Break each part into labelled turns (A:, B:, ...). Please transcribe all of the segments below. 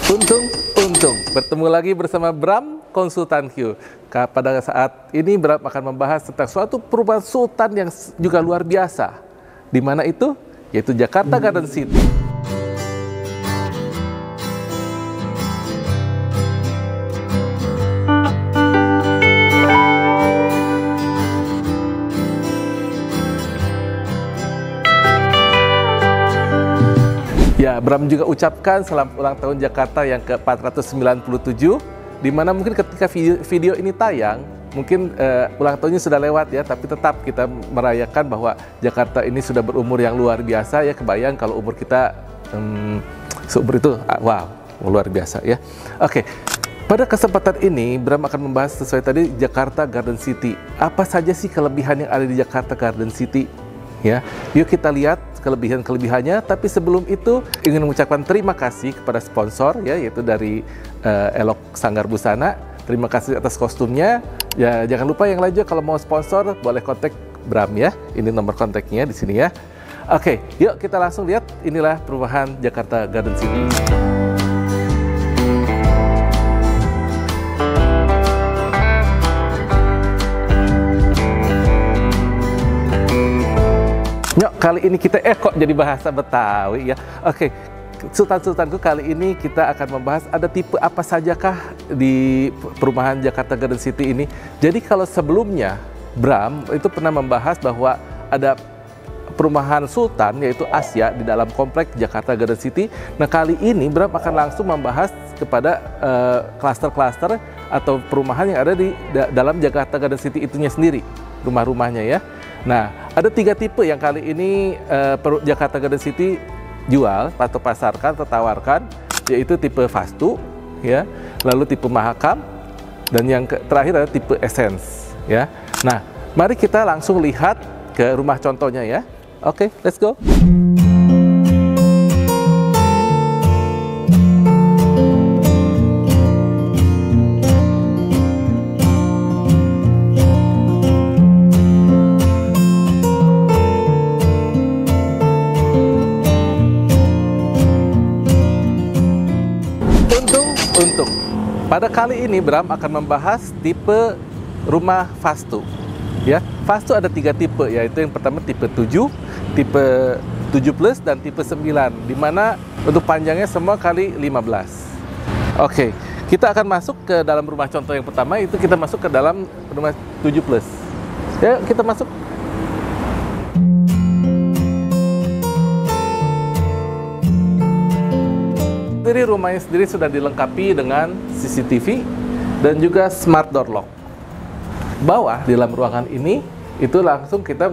A: Untung, bertemu lagi bersama Bram Konsultan Q. Pada saat ini Bram akan membahas tentang suatu perumahan sultan yang juga luar biasa. Di mana itu? Yaitu Jakarta Garden City. Ya, Bram juga ucapkan selamat ulang tahun Jakarta yang ke-497, di mana mungkin ketika video ini tayang, mungkin ulang tahunnya sudah lewat ya, tapi tetap kita merayakan bahwa Jakarta ini sudah berumur yang luar biasa ya. Kebayang kalau umur kita seumur itu, wow, luar biasa ya. Oke, pada kesempatan ini Bram akan membahas sesuai tadi Jakarta Garden City. Apa saja sih kelebihan yang ada di Jakarta Garden City? Ya, yuk kita lihat kelebihan-kelebihannya. Tapi sebelum itu ingin mengucapkan terima kasih kepada sponsor ya, yaitu dari Elok Sanggar Busana. Terima kasih atas kostumnya. Ya, jangan lupa yang lainnya kalau mau sponsor boleh kontak Bram ya. Ini nomor kontaknya di sini ya. Oke, yuk kita langsung lihat. Inilah perumahan Jakarta Garden City. Nyok, kali ini kita kok jadi bahasa Betawi ya. Oke, Sultan-Sultanku, kali ini kita akan membahas ada tipe apa sajakah di perumahan Jakarta Garden City ini. Jadi kalau sebelumnya Bram itu pernah membahas bahwa ada perumahan sultan yaitu Asia di dalam komplek Jakarta Garden City. Nah, kali ini Bram akan langsung membahas kepada klaster-klaster atau perumahan yang ada di dalam Jakarta Garden City itunya sendiri, rumah-rumahnya ya. Nah, ada 3 tipe yang kali ini Jakarta Garden City jual atau pasarkan atau tawarkan, yaitu tipe Vastu ya, lalu tipe Mahakam, dan yang terakhir ada tipe Essence ya. Nah, mari kita langsung lihat ke rumah contohnya ya. Oke, let's go. Untung. Pada kali ini Bram akan membahas tipe rumah Vastu. Ya, Vastu ada 3 tipe, yaitu yang pertama tipe 7, tipe 7+, dan tipe 9, di mana untuk panjangnya semua kali 15. Oke, kita akan masuk ke dalam rumah contoh yang pertama, itu kita masuk ke dalam rumah 7+. Ya, kita masuk. Rumahnya sendiri sudah dilengkapi dengan CCTV dan juga smart door lock. Bawah di dalam ruangan ini itu langsung kita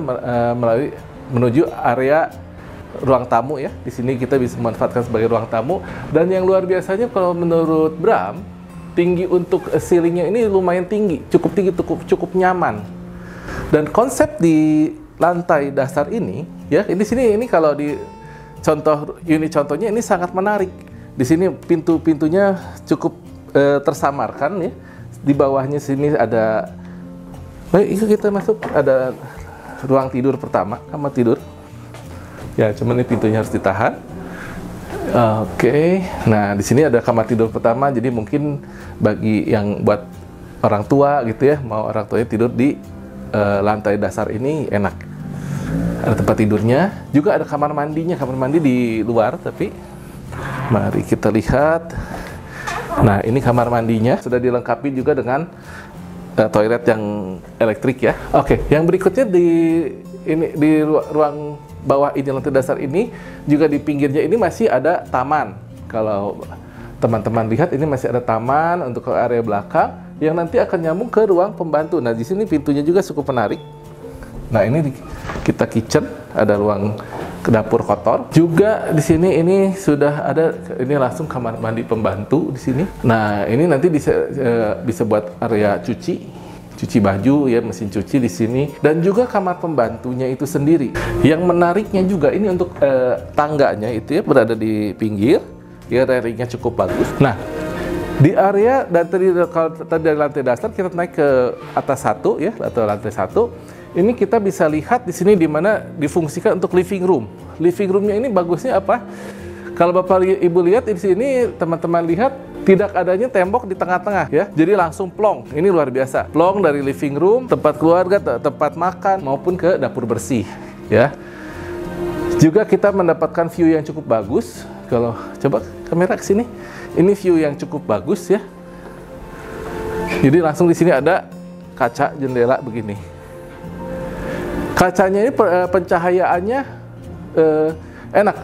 A: menuju area ruang tamu ya. Di sini kita bisa memanfaatkan sebagai ruang tamu, dan yang luar biasanya kalau menurut Bram, tinggi untuk ceilingnya ini lumayan tinggi, cukup nyaman. Dan konsep di lantai dasar ini ya, di sini ini kalau di unit contohnya ini sangat menarik. Di sini pintu-pintunya cukup tersamarkan ya. Di bawahnya sini ada, baik, kita masuk, ada ruang tidur pertama, kamar tidur. Ya, cuman ini pintunya harus ditahan. Oke, nah di sini ada kamar tidur pertama. Jadi mungkin bagi yang buat orang tua gitu ya, mau orang tuanya tidur di lantai dasar ini enak. Ada tempat tidurnya, juga ada kamar mandinya. Kamar mandi di luar, tapi mari kita lihat. Nah, ini kamar mandinya sudah dilengkapi juga dengan toilet yang elektrik ya. Oke, yang berikutnya di ruang bawah ini, lantai dasar ini, juga di pinggirnya ini masih ada taman. Kalau teman-teman lihat, ini masih ada taman untuk ke area belakang yang nanti akan nyambung ke ruang pembantu. Nah, di sini pintunya juga cukup menarik. Nah, ini kita kitchen, ada ruang ke dapur kotor. Juga di sini ini sudah ada, ini langsung kamar mandi pembantu di sini. Nah, ini nanti bisa buat area cuci baju ya, mesin cuci di sini, dan juga kamar pembantunya itu sendiri. Yang menariknya juga ini untuk tangganya itu ya berada di pinggir, ya, railingnya cukup bagus. Nah, di area dan kalau tadi dari lantai dasar kita naik ke atas 1 ya, atau lantai 1. Ini kita bisa lihat di sini di mana difungsikan untuk living room. Living roomnya ini bagusnya apa? Kalau Bapak Ibu lihat di sini, teman-teman lihat tidak adanya tembok di tengah-tengah ya. Jadi langsung plong. Ini luar biasa. Plong dari living room, tempat keluarga, tempat makan maupun ke dapur bersih ya. Juga kita mendapatkan view yang cukup bagus. Kalau coba kamera ke sini. Ini view yang cukup bagus ya. Jadi langsung di sini ada kaca jendela begini. Kacanya ini pencahayaannya enak.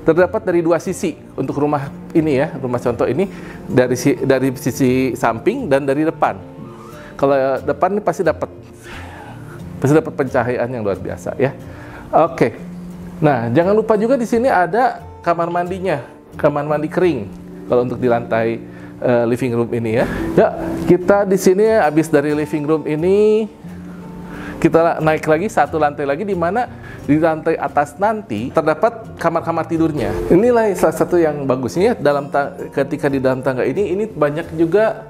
A: Terdapat dari dua sisi untuk rumah ini ya, rumah contoh ini dari sisi samping dan dari depan. Kalau depan ini pasti dapat pencahayaan yang luar biasa ya. Oke. Nah, jangan lupa juga di sini ada kamar mandinya, kamar mandi kering. Kalau untuk di lantai living room ini ya. Ya, kita di sini habis dari living room ini kita naik lagi satu lantai lagi, di mana di lantai atas nanti terdapat kamar-kamar tidurnya. Inilah salah satu yang bagusnya ketika di dalam tangga ini banyak juga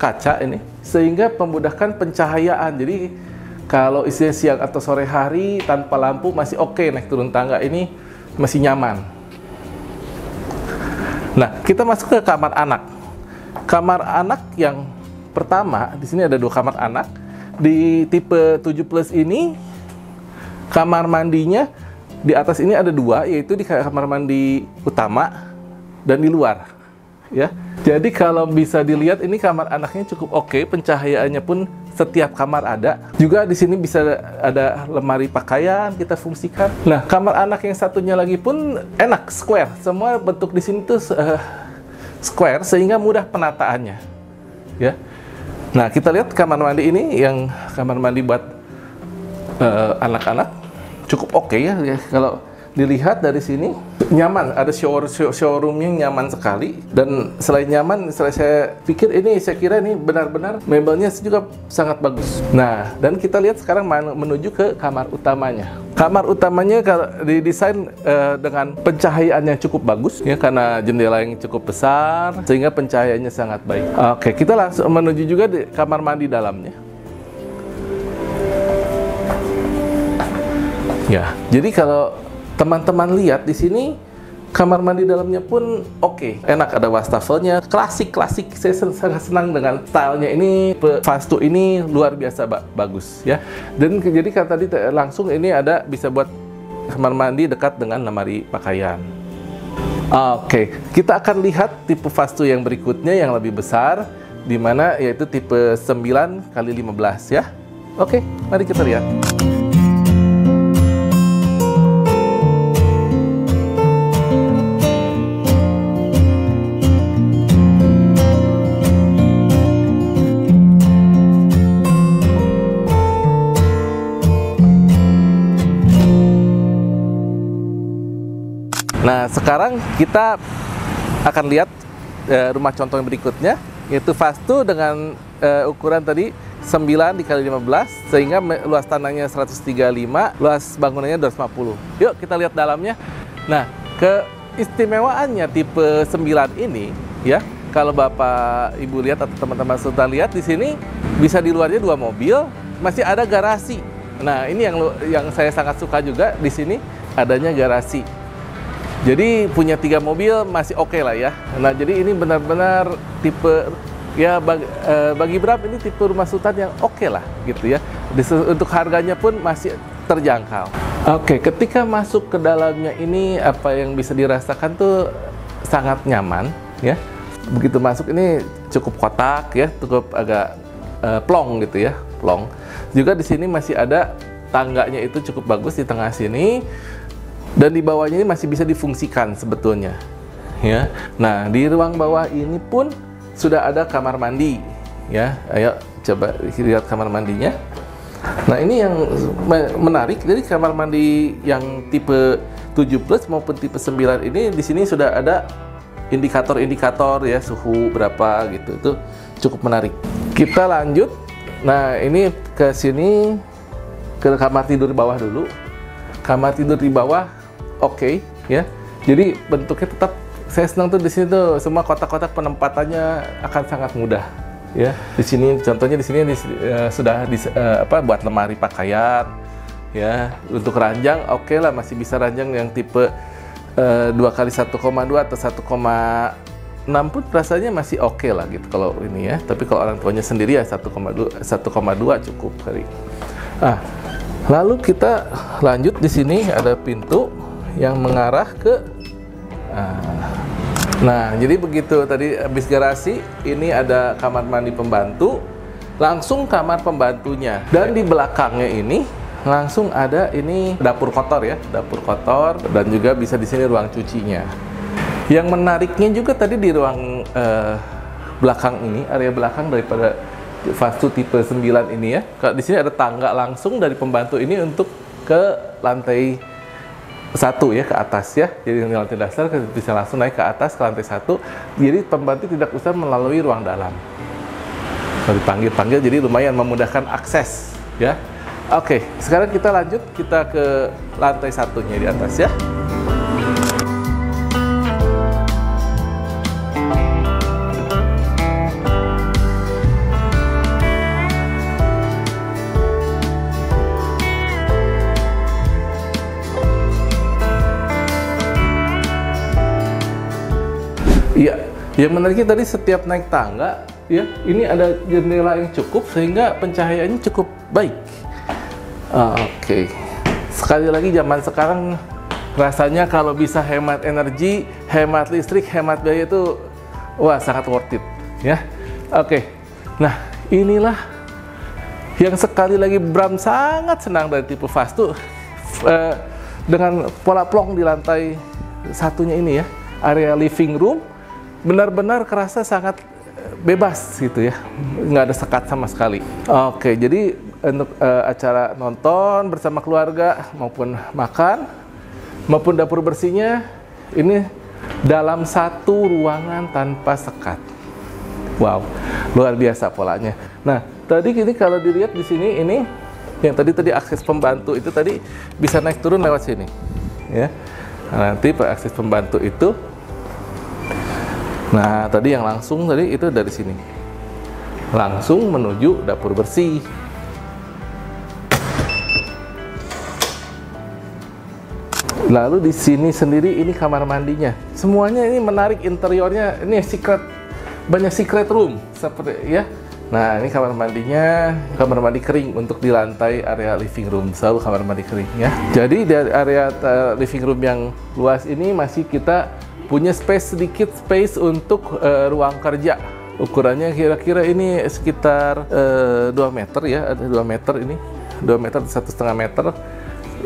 A: kaca ini, sehingga memudahkan pencahayaan. Jadi kalau isinya siang atau sore hari tanpa lampu masih oke, naik turun tangga ini masih nyaman. Nah, kita masuk ke kamar anak. Kamar anak yang pertama, di sini ada 2 kamar anak. Di tipe 7 Plus ini kamar mandinya di atas ini ada 2, yaitu di kamar mandi utama dan di luar ya. Jadi kalau bisa dilihat ini kamar anaknya cukup oke, pencahayaannya pun setiap kamar ada. Juga di sini bisa ada lemari pakaian kita fungsikan. Nah, kamar anak yang satunya lagi pun enak, square. Semua bentuk di sini tuh square sehingga mudah penataannya ya. Nah, kita lihat kamar mandi ini, yang kamar mandi buat anak-anak cukup oke ya. Kalau dilihat dari sini nyaman, ada showroomnya nyaman sekali. Dan selain nyaman, saya kira ini benar-benar mebelnya juga sangat bagus. Nah, dan kita lihat sekarang menuju ke kamar utamanya. Kamar utamanya didesain dengan pencahayaan yang cukup bagus ya, karena jendela yang cukup besar sehingga pencahayaannya sangat baik. Oke, kita langsung menuju juga di kamar mandi dalamnya. Ya, jadi kalau teman-teman lihat di sini kamar mandi dalamnya pun oke, enak, ada wastafelnya, klasik. Saya sangat senang dengan stylenya ini. Vastu ini luar biasa bagus ya. Dan jadi kan tadi langsung ini bisa buat kamar mandi dekat dengan lemari pakaian. Oke, kita akan lihat tipe vastu yang berikutnya yang lebih besar, di mana yaitu tipe 9x15 ya. Oke, mari kita lihat. Nah, sekarang kita akan lihat rumah contoh yang berikutnya, yaitu vastu dengan ukuran tadi 9x15, sehingga luas tanahnya 135, luas bangunannya 250. Yuk kita lihat dalamnya. Nah, keistimewaannya tipe 9 ini ya, kalau Bapak Ibu lihat atau teman-teman Sultan lihat di sini, bisa di luarnya 2 mobil, masih ada garasi. Nah, ini yang saya sangat suka juga di sini, adanya garasi. Jadi punya 3 mobil masih oke lah ya. Nah, jadi ini benar-benar tipe ya bagi Bram ini tipe rumah sultan yang oke lah gitu ya. Untuk harganya pun masih terjangkau. Oke, ketika masuk ke dalamnya ini apa yang bisa dirasakan tuh sangat nyaman ya. Begitu masuk ini cukup kotak ya, cukup agak plong gitu ya, plong. Juga di sini masih ada tangganya, itu cukup bagus di tengah sini. Dan di bawahnya ini masih bisa difungsikan sebetulnya ya. Nah, di ruang bawah ini pun sudah ada kamar mandi ya. Ayo coba lihat kamar mandinya. Nah, ini yang menarik, jadi kamar mandi yang tipe 7 Plus maupun tipe 9 ini di sini sudah ada indikator-indikator ya, suhu berapa gitu. Itu cukup menarik. Kita lanjut. Nah, ini ke sini, ke kamar tidur di bawah dulu. Kamar tidur di bawah oke ya. Jadi bentuknya tetap, saya senang tuh di sini tuh semua kotak-kotak penempatannya akan sangat mudah ya. Di sini contohnya di sini sudah buat lemari pakaian ya. Untuk ranjang oke lah, masih bisa ranjang yang tipe 2 kali 1,2 atau 1,6 pun rasanya masih oke lah gitu kalau ini ya. Tapi kalau orang tuanya sendiri ya 1,2 cukup kali. Lalu kita lanjut, di sini ada pintu yang mengarah ke nah, jadi begitu tadi habis garasi, ini ada kamar mandi pembantu, langsung kamar pembantunya. Dan di belakangnya ini langsung ada ini dapur kotor ya, dapur kotor, dan juga bisa di sini ruang cucinya. Yang menariknya juga tadi di ruang belakang ini, area belakang daripada Vastu tipe 9 ini ya. Kalau di sini ada tangga langsung dari pembantu ini untuk ke lantai 1 ya, ke atas ya. Jadi di lantai dasar bisa langsung naik ke atas ke lantai 1. Jadi pembantu tidak usah melalui ruang dalam. Kalau dipanggil-panggil, jadi lumayan memudahkan akses ya. Oke, sekarang kita lanjut, kita ke lantai 1-nya di atas ya. Iya, yang menariknya tadi setiap naik tangga ya, ini ada jendela yang cukup sehingga pencahayaannya cukup baik. Oke. Sekali lagi zaman sekarang rasanya kalau bisa hemat energi, hemat listrik, hemat biaya itu wah sangat worth it ya. Oke. Nah, inilah yang sekali lagi Bram sangat senang dari tipe Vastu dengan pola plong di lantai 1-nya ini ya. Area living room benar-benar kerasa sangat bebas gitu ya, nggak ada sekat sama sekali. Oke, jadi untuk acara nonton bersama keluarga maupun makan maupun dapur bersihnya ini dalam satu ruangan tanpa sekat. Wow, luar biasa polanya. Nah, tadi ini kalau dilihat di sini ini yang tadi akses pembantu itu tadi bisa naik turun lewat sini ya. Nah, nanti akses pembantu itu, nah tadi yang langsung tadi itu dari sini langsung menuju dapur bersih. Lalu di sini sendiri ini kamar mandinya. Semuanya ini menarik, interiornya ini banyak secret room seperti ya. Nah, ini kamar mandinya, kamar mandi kering untuk di lantai area living room, selalu kamar mandi kering ya. Jadi di area living room yang luas ini masih kita punya sedikit space untuk ruang kerja. Ukurannya kira-kira ini sekitar 2 meter ya, ada 2 meter ini, 2 meter 1,5 meter,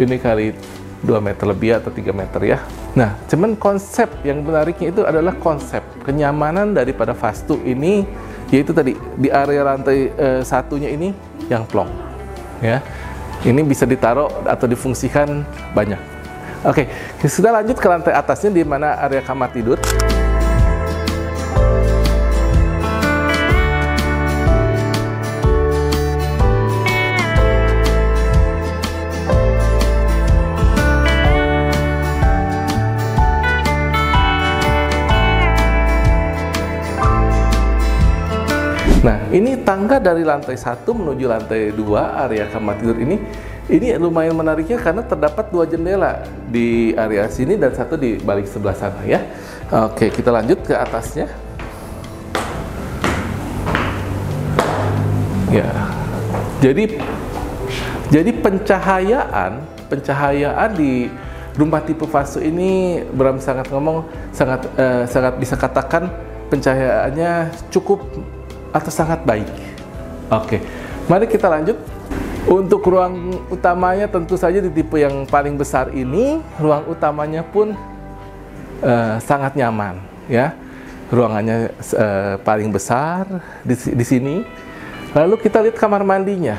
A: ini kali 2 meter lebih atau 3 meter ya. Nah, cuman konsep yang menariknya itu adalah konsep kenyamanan daripada Vastu ini, yaitu tadi di area lantai 1-nya ini yang plong ya. Ini bisa ditaruh atau difungsikan banyak. Oke, kita lanjut ke lantai atasnya di mana area kamar tidur. Nah, ini tangga dari lantai 1 menuju lantai 2 area kamar tidur ini lumayan menariknya karena terdapat 2 jendela di area sini dan 1 di balik sebelah sana ya. Oke, kita lanjut ke atasnya. Ya. Jadi pencahayaan di rumah tipe Vastu ini, Bram sangat bisa katakan pencahayaannya cukup atau sangat baik. Oke, mari kita lanjut. Untuk ruang utamanya tentu saja di tipe yang paling besar ini, ruang utamanya pun sangat nyaman ya. Ruangannya paling besar di sini. Lalu kita lihat kamar mandinya.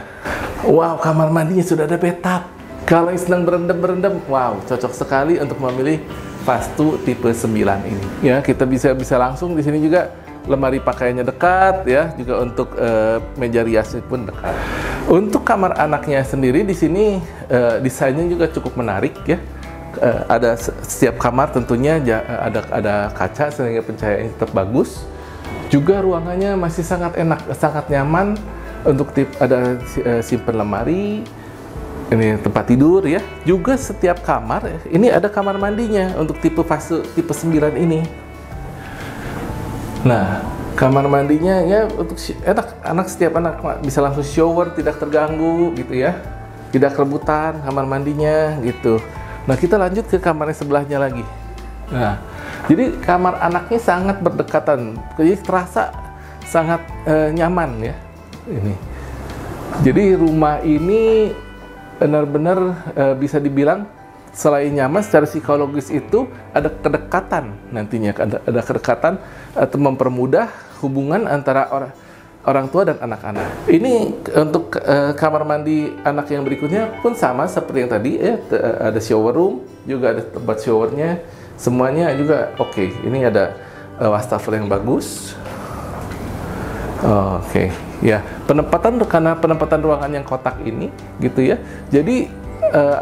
A: Wow, kamar mandinya sudah ada bathtub. Kalau yang sedang berendam, wow, cocok sekali untuk memilih Vastu tipe 9 ini. Ya, kita bisa langsung di sini juga. Lemari pakaiannya dekat ya, juga untuk meja riasnya pun dekat. Untuk kamar anaknya sendiri di sini desainnya juga cukup menarik ya. Ada setiap kamar tentunya ada kaca sehingga pencahayaannya tetap bagus. Juga ruangannya masih sangat enak, sangat nyaman untuk ada simpan lemari. Ini tempat tidur ya. Juga setiap kamar ini ada kamar mandinya untuk tipe fase tipe 9 ini. Nah, kamar mandinya ya untuk enak, setiap anak bisa langsung shower, tidak terganggu gitu ya. Tidak kerebutan kamar mandinya gitu. Nah, kita lanjut ke kamarnya sebelahnya lagi. Nah, jadi kamar anaknya sangat berdekatan. Jadi terasa sangat nyaman ya. Ini. Jadi rumah ini benar-benar bisa dibilang selain nyaman secara psikologis itu ada kedekatan nantinya, ada kedekatan atau mempermudah hubungan antara orang tua dan anak-anak. Ini untuk kamar mandi anak yang berikutnya pun sama seperti yang tadi ya, ada shower room, juga ada tempat showernya, semuanya juga oke. Ini ada wastafel yang bagus. Oke. Ya, karena penempatan ruangan yang kotak ini gitu ya. Jadi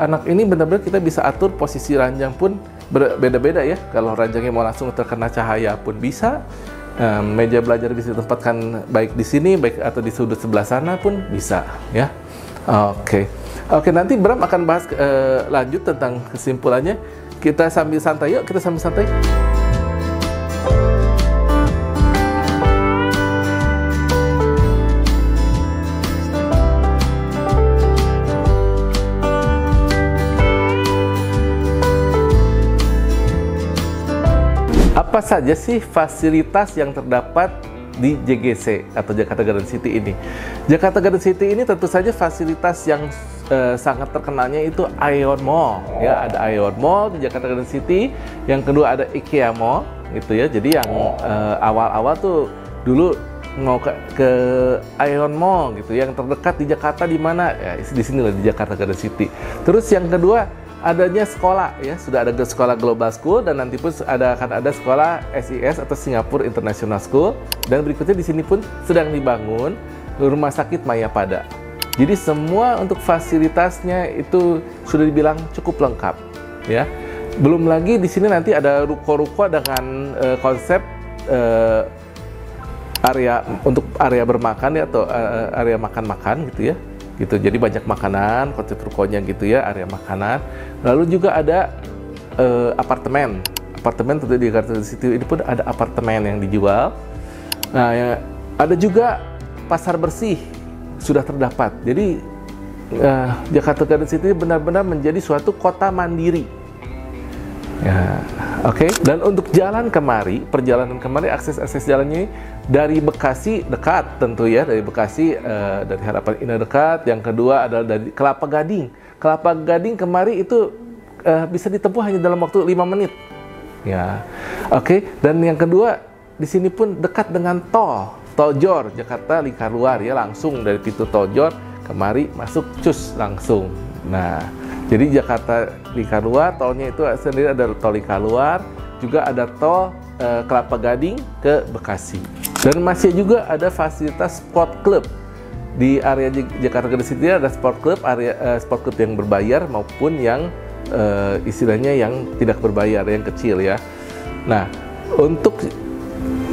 A: anak ini benar-benar kita bisa atur posisi ranjang pun beda-beda ya. Kalau ranjangnya mau langsung terkena cahaya pun bisa. Meja belajar bisa ditempatkan baik di sini, baik atau di sudut sebelah sana pun bisa ya. Oke, nanti Bram akan bahas lanjut tentang kesimpulannya. Kita sambil santai yuk, kita sambil santai. Apa saja sih fasilitas yang terdapat di JGC atau Jakarta Garden City ini? Jakarta Garden City ini tentu saja fasilitas yang sangat terkenalnya itu Aeon Mall ya, ada Aeon Mall di Jakarta Garden City. Yang kedua ada IKEA Mall gitu ya. Jadi yang awal-awal tuh dulu mau ke Aeon Mall gitu, yang terdekat di Jakarta di mana? Ya di sini lah, di Jakarta Garden City. Terus yang kedua adanya sekolah ya, sudah ada sekolah Global School dan nanti pun akan ada sekolah SIS atau Singapore International School, dan berikutnya di sini pun sedang dibangun rumah sakit Mayapada. Jadi semua untuk fasilitasnya itu sudah dibilang cukup lengkap ya. Belum lagi di sini nanti ada ruko-ruko dengan konsep area untuk area bermakan ya, atau area makan-makan gitu ya. Gitu. Jadi banyak makanan, konsep rukonya gitu ya, area makanan. Lalu juga ada apartemen tentu di Jakarta City ini pun ada apartemen yang dijual. Nah, ya, ada juga pasar bersih sudah terdapat. Jadi Jakarta Garden City benar-benar menjadi suatu kota mandiri. Ya, oke. Dan untuk perjalanan kemari, akses jalannya dari Bekasi dekat tentu ya, dari Bekasi dari Harapan Indah dekat. Yang kedua adalah dari Kelapa Gading. Kelapa Gading kemari itu bisa ditempuh hanya dalam waktu 5 menit. Ya, oke. Dan yang kedua di sini pun dekat dengan Tol Jor Jakarta Lingkar Luar ya, langsung dari pintu Tol Jor kemari masuk cus langsung. Nah, jadi Jakarta Lingkar Luar, tolnya itu sendiri ada tol Lingkar Luar, juga ada tol Kelapa Gading ke Bekasi. Dan masih juga ada fasilitas sport club. Di area Jakarta Garden City ada sport club, area sport club yang berbayar maupun yang istilahnya yang tidak berbayar, yang kecil ya. Nah, untuk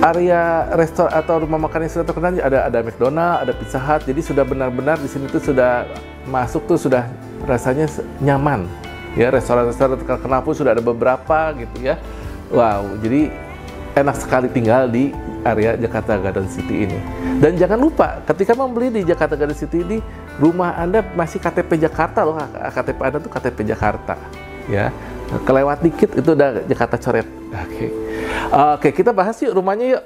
A: area restoran atau rumah makan yang sudah terkenal ada McDonald, ada Pizza Hut. Jadi sudah benar-benar di sini tuh sudah masuk tuh sudah rasanya nyaman. Ya, restoran-restoran terkenal pun sudah ada beberapa gitu ya. Wow, jadi enak sekali tinggal di area Jakarta Garden City ini. Dan jangan lupa ketika membeli di Jakarta Garden City ini, rumah Anda masih KTP Jakarta loh. KTP Anda tuh KTP Jakarta ya. Kelewat dikit itu udah Jakarta coret. Oke, kita bahas yuk rumahnya yuk.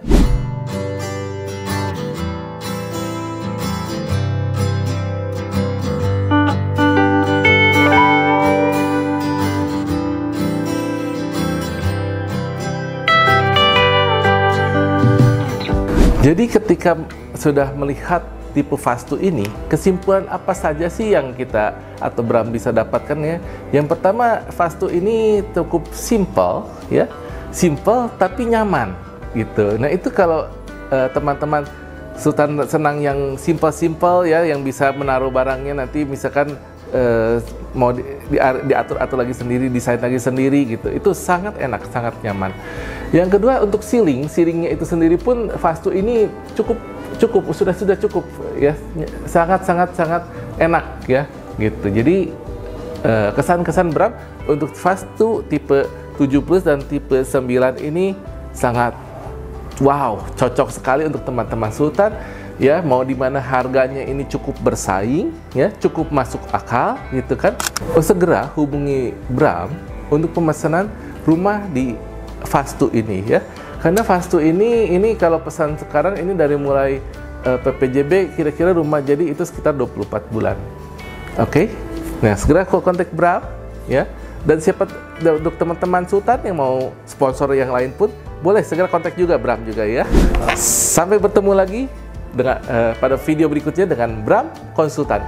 A: Jadi ketika sudah melihat tipe vastu ini, kesimpulan apa saja sih yang kita atau Bram bisa dapatkan ya? Yang pertama, vastu ini cukup simple ya, simple tapi nyaman gitu. Nah itu kalau teman-teman senang yang simple ya, yang bisa menaruh barangnya nanti misalkan mau diatur-atur lagi sendiri, desain lagi sendiri gitu, itu sangat enak, sangat nyaman. Yang kedua untuk ceilingnya itu sendiri pun vastu ini sudah cukup ya, sangat enak ya. gitu. Jadi kesan-kesan Bram untuk Fastu tipe 7 Plus dan tipe 9 ini sangat wow, cocok sekali untuk teman-teman Sultan ya, mau di mana harganya ini cukup bersaing ya, cukup masuk akal gitu kan. Segera hubungi Bram untuk pemesanan rumah di Fastu ini ya. Karena Fastu ini kalau pesan sekarang ini dari mulai PPJB kira-kira rumah jadi itu sekitar 24 bulan. Oke. Nah, segera kontak Bram ya. Dan siapa untuk teman-teman Sultan yang mau sponsor yang lain pun boleh segera kontak juga Bram juga ya. Sampai bertemu lagi dengan pada video berikutnya dengan Bram Konsultan.